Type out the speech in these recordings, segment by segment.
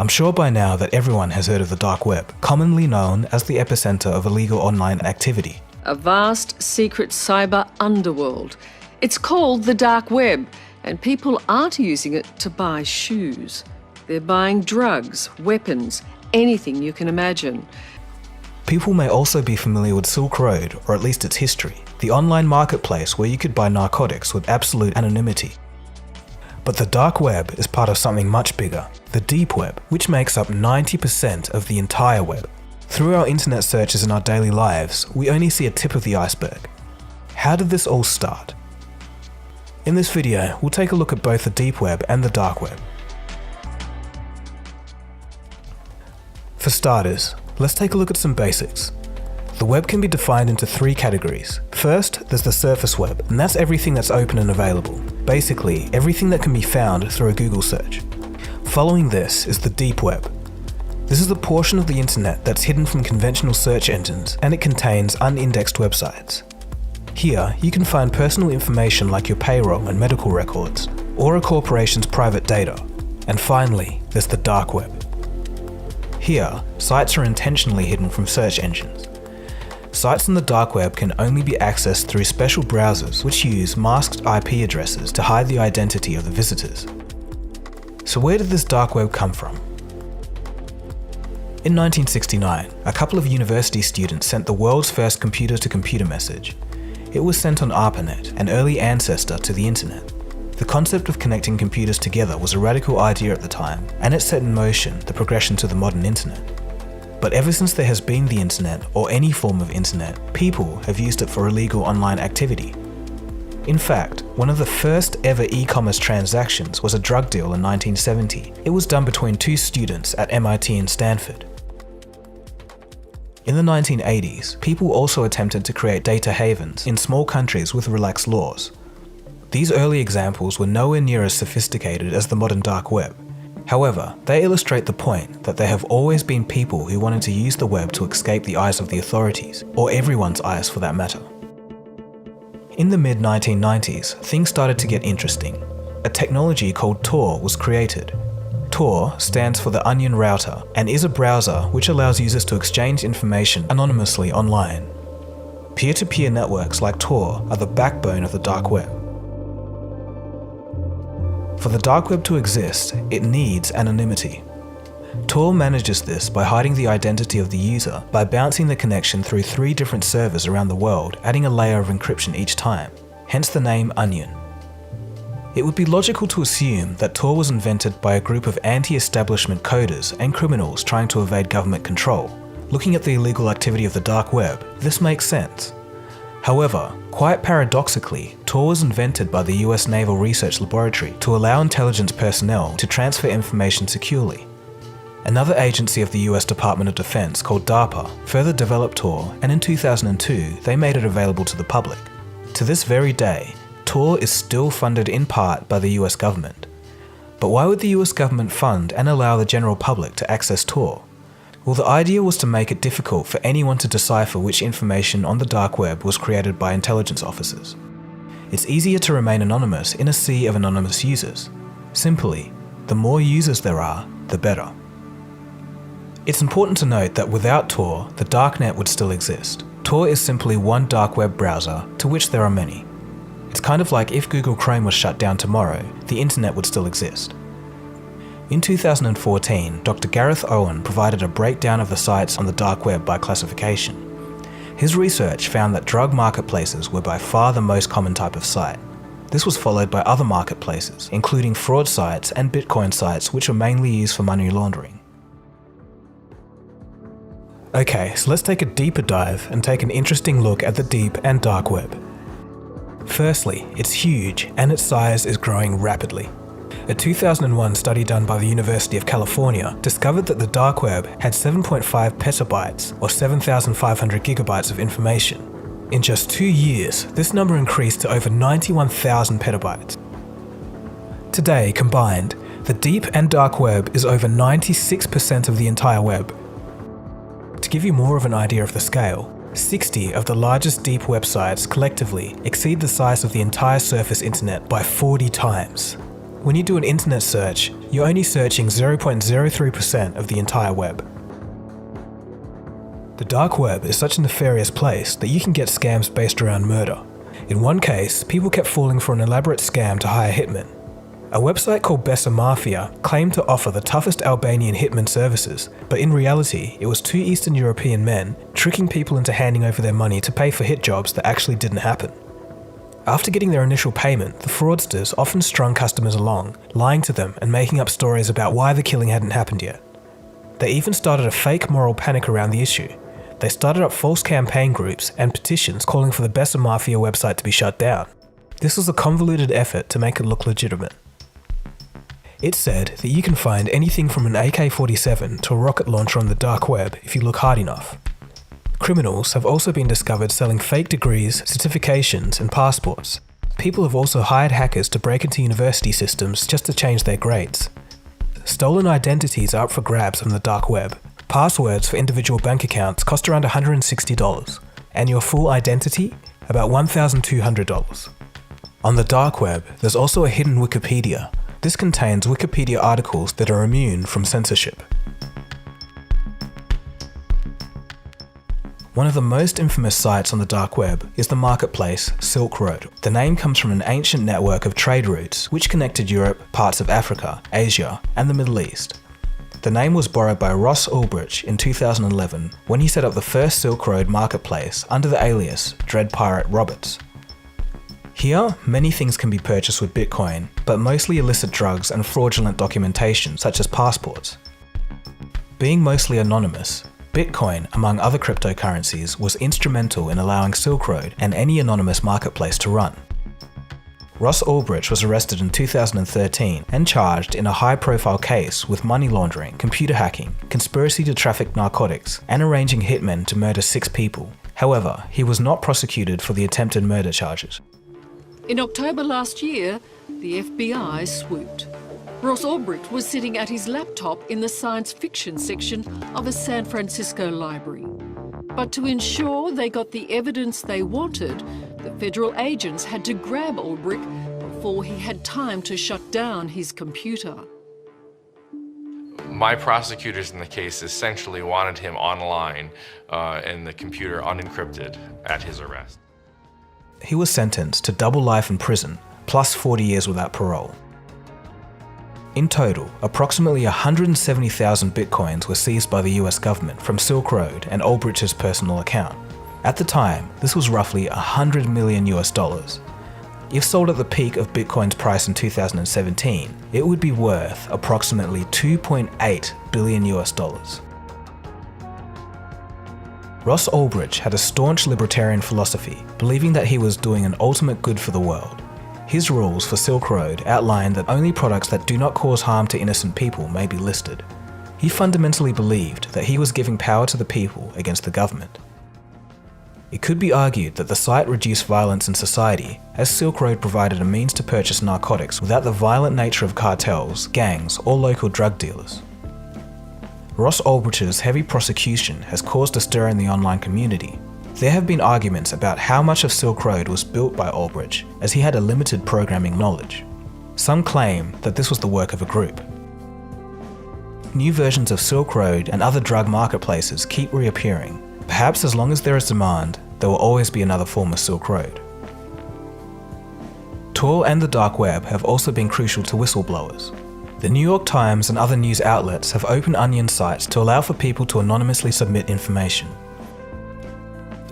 I'm sure by now that everyone has heard of the dark web, commonly known as the epicenter of illegal online activity. A vast, secret cyber underworld. It's called the dark web, and people aren't using it to buy shoes. They're buying drugs, weapons, anything you can imagine. People may also be familiar with Silk Road, or at least its history, the online marketplace where you could buy narcotics with absolute anonymity. But the dark web is part of something much bigger, the deep web, which makes up 90% of the entire web. Through our internet searches in our daily lives, we only see a tip of the iceberg. How did this all start? In this video, we'll take a look at both the deep web and the dark web. For starters, let's take a look at some basics. The web can be defined into three categories. First, there's the surface web, and that's everything that's open and available. Basically, everything that can be found through a Google search. Following this is the deep web. This is the portion of the internet that's hidden from conventional search engines, and it contains unindexed websites. Here, you can find personal information like your payroll and medical records, or a corporation's private data. And finally, there's the dark web. Here, sites are intentionally hidden from search engines. Sites in the dark web can only be accessed through special browsers which use masked IP addresses to hide the identity of the visitors. So where did this dark web come from? In 1969, a couple of university students sent the world's first computer-to-computer message. It was sent on ARPANET, an early ancestor to the internet. The concept of connecting computers together was a radical idea at the time, and it set in motion the progression to the modern internet. But ever since there has been the internet, or any form of internet, people have used it for illegal online activity. In fact, one of the first ever e-commerce transactions was a drug deal in 1970. It was done between two students at MIT and Stanford. In the 1980s, people also attempted to create data havens in small countries with relaxed laws. These early examples were nowhere near as sophisticated as the modern dark web. However, they illustrate the point that there have always been people who wanted to use the web to escape the eyes of the authorities, or everyone's eyes for that matter. In the mid-1990s, things started to get interesting. A technology called Tor was created. Tor stands for the Onion Router and is a browser which allows users to exchange information anonymously online. Peer-to-peer networks like Tor are the backbone of the dark web. For the dark web to exist, it needs anonymity. Tor manages this by hiding the identity of the user by bouncing the connection through 3 different servers around the world, adding a layer of encryption each time, hence the name Onion. It would be logical to assume that Tor was invented by a group of anti-establishment coders and criminals trying to evade government control. Looking at the illegal activity of the dark web, this makes sense. However, quite paradoxically, Tor was invented by the US Naval Research Laboratory to allow intelligence personnel to transfer information securely. Another agency of the US Department of Defense called DARPA further developed Tor, and in 2002 they made it available to the public. To this very day, Tor is still funded in part by the US government. But why would the US government fund and allow the general public to access Tor? Well, the idea was to make it difficult for anyone to decipher which information on the dark web was created by intelligence officers. It's easier to remain anonymous in a sea of anonymous users. Simply, the more users there are, the better. It's important to note that without Tor, the darknet would still exist. Tor is simply one dark web browser, to which there are many. It's kind of like if Google Chrome was shut down tomorrow, the internet would still exist. In 2014, Dr. Gareth Owen provided a breakdown of the sites on the dark web by classification. His research found that drug marketplaces were by far the most common type of site. This was followed by other marketplaces, including fraud sites and Bitcoin sites, which are mainly used for money laundering. Okay, so let's take a deeper dive and take an interesting look at the deep and dark web. Firstly, it's huge and its size is growing rapidly. A 2001 study done by the University of California discovered that the dark web had 7.5 petabytes or 7,500 gigabytes of information. In just 2 years, this number increased to over 91,000 petabytes. Today, combined, the deep and dark web is over 96% of the entire web. To give you more of an idea of the scale, 60 of the largest deep websites collectively exceed the size of the entire surface internet by 40 times. When you do an internet search, you're only searching 0.03% of the entire web. The dark web is such a nefarious place that you can get scams based around murder. In one case, people kept falling for an elaborate scam to hire hitmen. A website called Besa Mafia claimed to offer the toughest Albanian hitman services, but in reality, it was two Eastern European men tricking people into handing over their money to pay for hit jobs that actually didn't happen. After getting their initial payment, the fraudsters often strung customers along, lying to them and making up stories about why the killing hadn't happened yet. They even started a fake moral panic around the issue. They started up false campaign groups and petitions calling for the Besa Mafia website to be shut down. This was a convoluted effort to make it look legitimate. It said that you can find anything from an AK-47 to a rocket launcher on the dark web if you look hard enough. Criminals have also been discovered selling fake degrees, certifications, and passports. People have also hired hackers to break into university systems just to change their grades. Stolen identities are up for grabs on the dark web. Passwords for individual bank accounts cost around $160, and your full identity, about $1,200. On the dark web, there's also a hidden Wikipedia. This contains Wikipedia articles that are immune from censorship. One of the most infamous sites on the dark web is the marketplace Silk Road. The name comes from an ancient network of trade routes which connected Europe, parts of Africa, Asia, and the Middle East. The name was borrowed by Ross Ulbricht in 2011 when he set up the first Silk Road marketplace under the alias Dread Pirate Roberts. Here, many things can be purchased with Bitcoin, but mostly illicit drugs and fraudulent documentation such as passports. Being mostly anonymous, Bitcoin, among other cryptocurrencies, was instrumental in allowing Silk Road and any anonymous marketplace to run. Ross Ulbricht was arrested in 2013 and charged in a high-profile case with money laundering, computer hacking, conspiracy to traffic narcotics, and arranging hitmen to murder 6 people. However, he was not prosecuted for the attempted murder charges. In October last year, the FBI swooped. Ross Ulbricht was sitting at his laptop in the science fiction section of a San Francisco library. But to ensure they got the evidence they wanted, the federal agents had to grab Ulbricht before he had time to shut down his computer. My prosecutors in the case essentially wanted him online and the computer unencrypted at his arrest. He was sentenced to double life in prison, plus 40 years without parole. In total, approximately 170,000 bitcoins were seized by the US government from Silk Road and Ulbricht's personal account. At the time, this was roughly $100 million US. If sold at the peak of Bitcoin's price in 2017, it would be worth approximately $2.8 billion US. Ross Ulbricht had a staunch libertarian philosophy, believing that he was doing an ultimate good for the world. His rules for Silk Road outlined that only products that do not cause harm to innocent people may be listed. He fundamentally believed that he was giving power to the people against the government. It could be argued that the site reduced violence in society, as Silk Road provided a means to purchase narcotics without the violent nature of cartels, gangs, or local drug dealers. Ross Ulbricht's heavy prosecution has caused a stir in the online community. There have been arguments about how much of Silk Road was built by Ulbricht, as he had a limited programming knowledge. Some claim that this was the work of a group. New versions of Silk Road and other drug marketplaces keep reappearing. Perhaps as long as there is demand, there will always be another form of Silk Road. Tor and the dark web have also been crucial to whistleblowers. The New York Times and other news outlets have open onion sites to allow for people to anonymously submit information.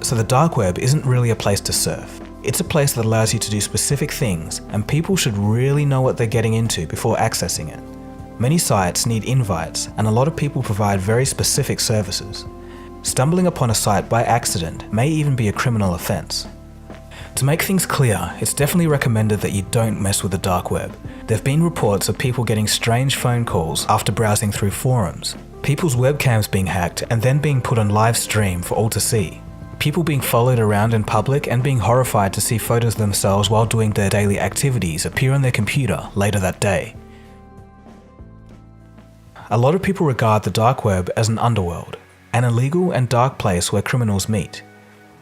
So the dark web isn't really a place to surf. It's a place that allows you to do specific things, and people should really know what they're getting into before accessing it. Many sites need invites, and a lot of people provide very specific services. Stumbling upon a site by accident may even be a criminal offense. To make things clear, it's definitely recommended that you don't mess with the dark web. There have been reports of people getting strange phone calls after browsing through forums, people's webcams being hacked and then being put on live stream for all to see, people being followed around in public and being horrified to see photos of themselves while doing their daily activities appear on their computer later that day. A lot of people regard the dark web as an underworld, an illegal and dark place where criminals meet.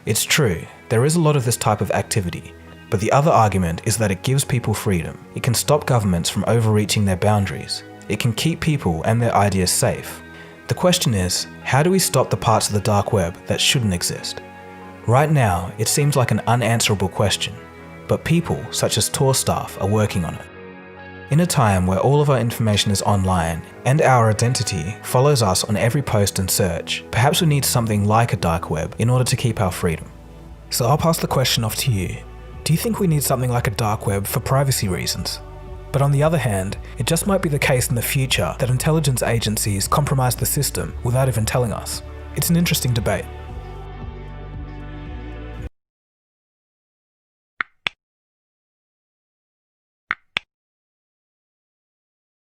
It's true, there is a lot of this type of activity, But the other argument is that it gives people freedom. It can stop governments from overreaching their boundaries. It can keep people and their ideas safe. The question is, how do we stop the parts of the dark web that shouldn't exist? Right now, it seems like an unanswerable question, but people, such as Tor staff, are working on it. In a time where all of our information is online and our identity follows us on every post and search, perhaps we need something like a dark web in order to keep our freedom. So I'll pass the question off to you. Do you think we need something like a dark web for privacy reasons? But on the other hand, it just might be the case in the future that intelligence agencies compromise the system without even telling us. It's an interesting debate.